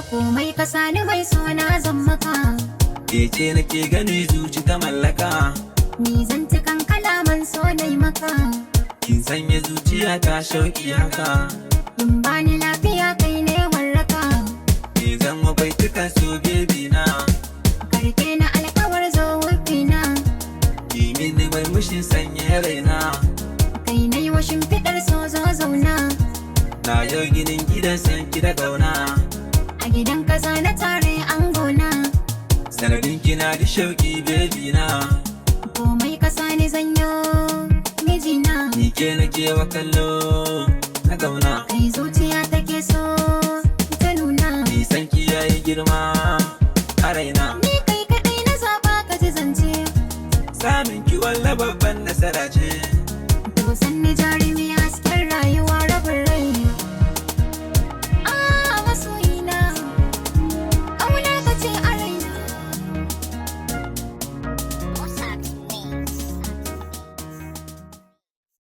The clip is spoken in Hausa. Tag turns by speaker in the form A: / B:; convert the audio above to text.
A: komai ka sani mai sona zan maka.
B: Kece nake gani zuci ta mallaka,
A: Ni zantukan kalaman so nai maka.
B: kin sanya zuciya ta shauki haka.
A: In bani lafiya kai ne warraka.
B: Ni zan mabaitukan so baby na,
A: Karke na alkawar zo wufina.
B: ki mini murmushin sanya raina.
A: Kai nai wa shimfiɗar so zo zauna.
B: Na yau ginin gidan san ki da gauna,
A: A gidan kaza na tare an gona.
B: sanadin kina da shauki baby na.
A: Komai ka sani zanyo mijina.
B: Ni ke nake wa kallo na gauna,
A: Kai zuciya take so ta nuna.
B: nisan ki yayi girma a raina.
A: Ni kai kaɗai na zaba ka ji zance.
B: Samun ki walla babban nasara ce.